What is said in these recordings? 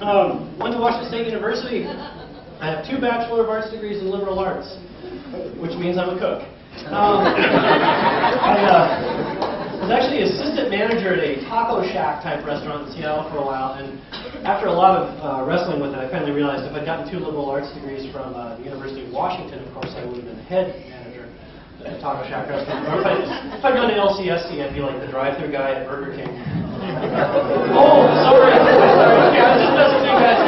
Went to Washington State University. I have 2 Bachelor of Arts degrees in liberal arts, which means I'm a cook. I was actually assistant manager at a taco shack type restaurant in Seattle for a while, and after a lot of wrestling with it, I finally realized if I'd gotten 2 liberal arts degrees from the University of Washington, of course, I would have been the head manager at a taco shack restaurant. Or if I'd gone to LCSC, I'd be like the drive-thru guy at Burger King. Oh, sorry. Okay, I was just messing with you guys.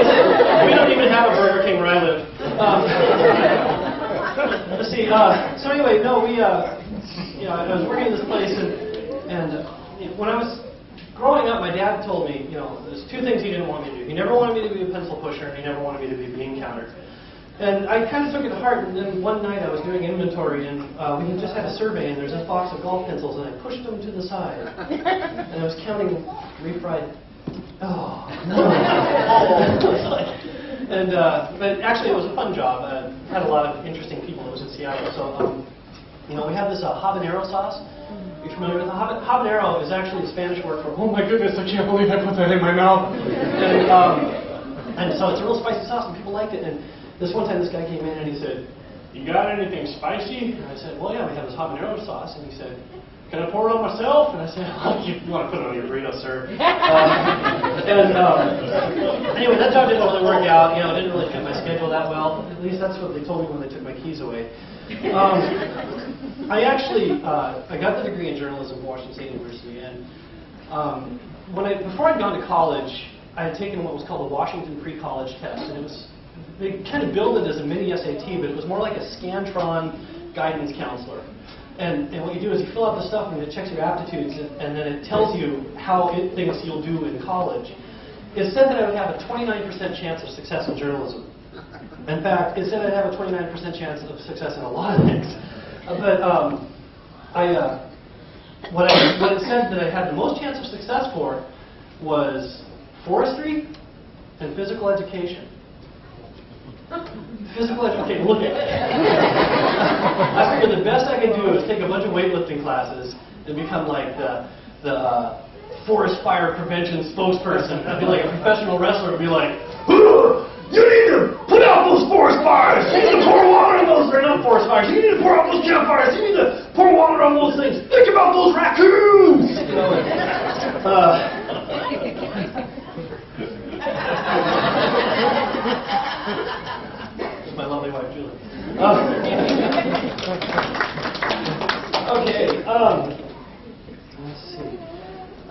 We don't even have a Burger King where I live. Let's see. So anyway, no, I was working in this place, and when I was growing up, my dad told me, there's 2 things he didn't want me to do. He never wanted me to be a pencil pusher, and he never wanted me to be a bean counter. And I kind of took it to heart, and then one night I was doing inventory, and we had just had a survey, and there's this box of golf pencils, and I pushed them to the side. And I was counting refried. Oh, no. But actually it was a fun job. I had a lot of interesting people. It was in Seattle. So, we had this habanero sauce. Are you familiar with it? Habanero is actually a Spanish word for, oh my goodness, I can't believe I put that in my mouth. And so it's a real spicy sauce, and people liked it. And this one time, this guy came in and he said, "You got anything spicy?" And I said, "Well, yeah, we have this habanero sauce." And he said, "Can I pour it on myself?" And I said, "Oh, you want to put it on your burrito, sir." Anyway, that job didn't really work out. It didn't really fit my schedule that well. At least that's what they told me when they took my keys away. I actually I got the degree in journalism at Washington State University, and before I'd gone to college, I had taken what was called the Washington Pre-College Test, and they kind of billed it as a mini SAT, but it was more like a Scantron guidance counselor. And what you do is you fill out the stuff and it checks your aptitudes, and then it tells you how it thinks you'll do in college. It said that I would have a 29% chance of success in journalism. In fact, it said I'd have a 29% chance of success in a lot of things. What it said that I had the most chance of success for was forestry and physical education. Physical education, look at it. I figured the best I could do is take a bunch of weightlifting classes and become like the forest fire prevention spokesperson. I'd be like a professional wrestler would be like, "You need to put out those forest fires! You need to pour water on those, or not forest fires, you need to pour out those campfires, you need to pour water on those things, think about those raccoons!" My lovely wife, Julie. Okay, let's see.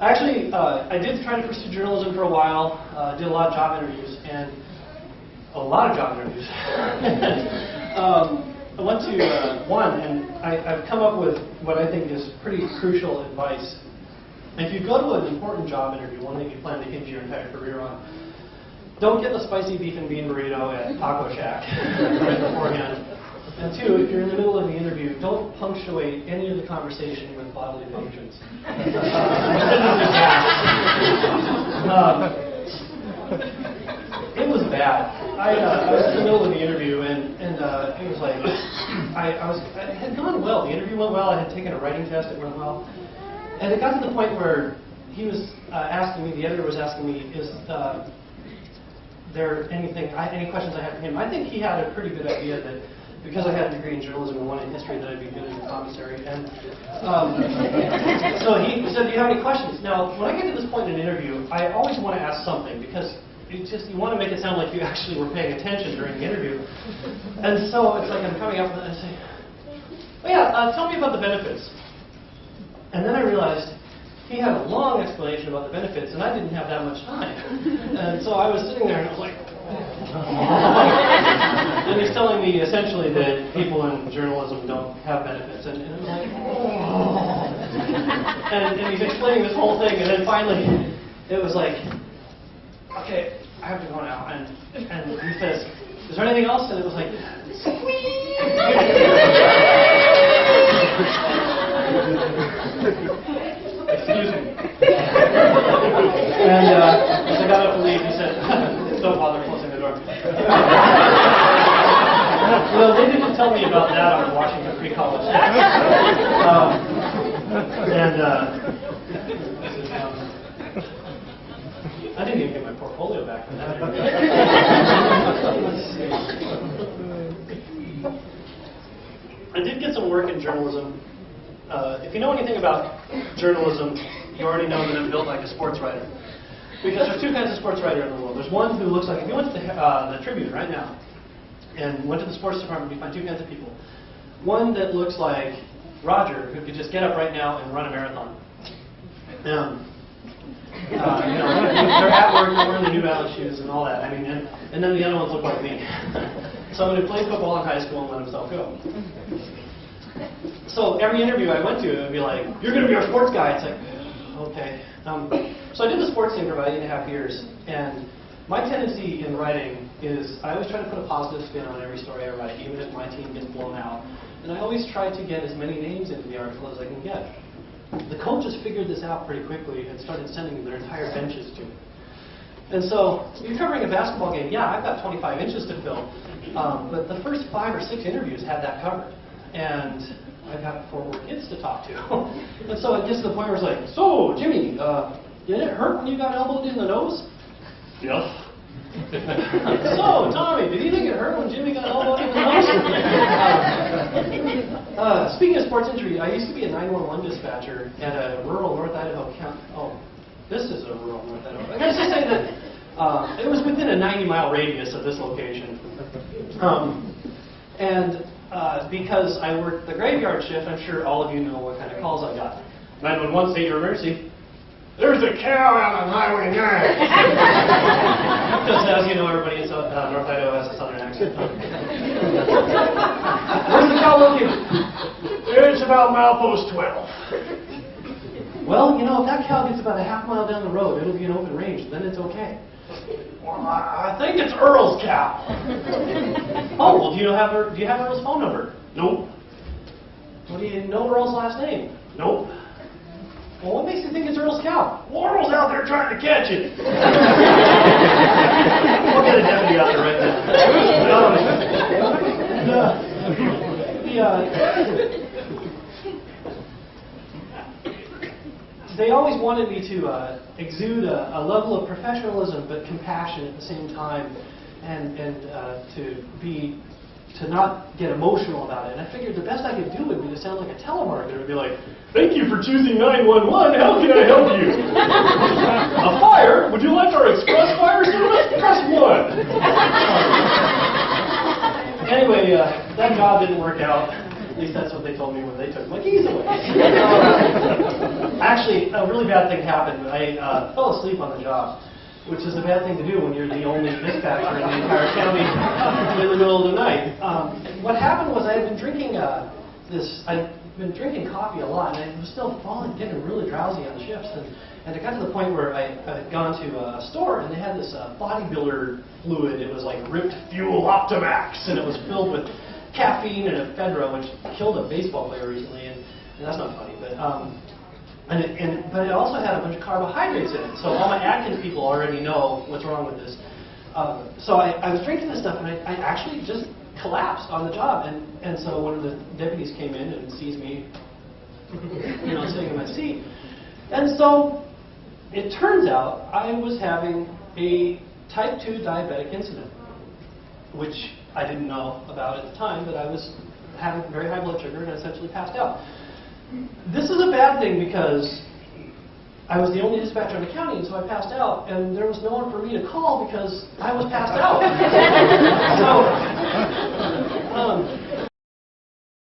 Actually, I did try to pursue journalism for a while, did a lot of job interviews, and I went to one, and I've come up with what I think is pretty crucial advice. If you go to an important job interview, one that you plan to hinge your entire career on, don't get the spicy beef and bean burrito at Taco Shack right beforehand. And 2, if you're in the middle of the interview, don't punctuate any of the conversation with bodily functions. It was bad. I was in the middle of the interview, and it was like, it had gone well. The interview went well. I had taken a writing test. It went well. And it got to the point where he was asking me, the editor was asking me, is there any questions I had for him? I think he had a pretty good idea that because I had a degree in journalism and one in history, that I'd be good as a commissary. And so he said, "Do you have any questions?" Now, when I get to this point in an interview, I always want to ask something, because you want to make it sound like you actually were paying attention during the interview. And so it's like I'm coming up and I say, "Oh yeah, tell me about the benefits." And then I realized he had a long explanation about the benefits, and I didn't have that much time. And so I was sitting there and I was like, and he's telling me essentially that people in journalism don't have benefits. And I'm like, and he's explaining this whole thing, and then finally it was like, "Okay, I have to go now." And he says, "Is there anything else?" And it was like, "Excuse me." And as I got up to leave, he said, "Don't bother closing the door." Well, they didn't tell me about that on Washington Pre-College. I didn't even get my portfolio radio back then. I did get some work in journalism. If you know anything about journalism, you already know that I'm built like a sports writer. Because there's two kinds of sports writer in the world. There's one who looks like, if you went to the Tribune right now and went to the sports department, you find two kinds of people. One that looks like Roger, who could just get up right now and run a marathon. You know, they're at work, they're wearing the New Balance shoes and all that. I mean, and then the other ones look like me. Someone who played football in high school and let himself go. So every interview I went to, it would be like, "You're going to be our sports guy." It's like, okay. So I did the sports thing for about 8.5 years, and my tendency in writing is I always try to put a positive spin on every story I write, even if my team gets blown out. And I always try to get as many names into the article as I can get. The coaches figured this out pretty quickly and started sending their entire benches to me. And so, you're covering a basketball game, yeah, I've got 25 inches to fill, but the first 5 or 6 interviews had that covered. And I've got 4 more kids to talk to. And so it gets to the point where it's like, "So, Jimmy, did it hurt when you got elbowed in the nose?" "Yes." "So, Tommy, did you think it hurt when Jimmy got elbowed in the nose?" Speaking of sports injury, I used to be a 911 dispatcher at a rural North Idaho county. Oh, this is a rural North Idaho. I gotta just say that it was within a 90-mile radius of this location. Because I worked the graveyard shift, I'm sure all of you know what kind of calls I got. 911, state your emergency. "There's a cow out on Highway 9. Because as you know, everybody in North Idaho has a southern accent. "Where's the cow located?" "It's about milepost 12. "Well, you know, if that cow gets about a half mile down the road, it'll be an open range, then it's okay." "Well, I think it's Earl's cow." "Oh, well, do you have Earl's phone number?" "Nope." "Well, do you know Earl's last name?" "Nope." "Well, what makes you think it's Earl's cow?" "Well, Earl's out there trying to catch it." We'll get a deputy out there right They always wanted me to exude a level of professionalism but compassion at the same time, and to not get emotional about it. And I figured the best I could do would be to sound like a telemarketer. It would be like, "Thank you for choosing 911. How can I help you?" "A fire? Would you like our express fire service? Press 1. Anyway, that job didn't work out. At least that's what they told me when they took my keys away. Actually, a really bad thing happened. I fell asleep on the job, which is a bad thing to do when you're the only dispatcher in the entire county in the middle of the night. What happened was I had been drinking I'd been drinking coffee a lot, and I was still getting really drowsy on shifts. And it got to the point where I had gone to a store, and they had this bodybuilder fluid. It was like Ripped Fuel Optimax, and it was filled with caffeine and ephedra, which killed a baseball player recently, and that's not funny, but but it also had a bunch of carbohydrates in it. So all my Atkins people already know what's wrong with this. So I was drinking this stuff, and I actually just collapsed on the job. And so one of the deputies came in and sees me, sitting in my seat. And so it turns out I was having a type 2 diabetic incident, which I didn't know about at the time, but I was having very high blood sugar and essentially passed out. This is a bad thing because I was the only dispatcher in the county, and so I passed out, and there was no one for me to call because I was passed out. So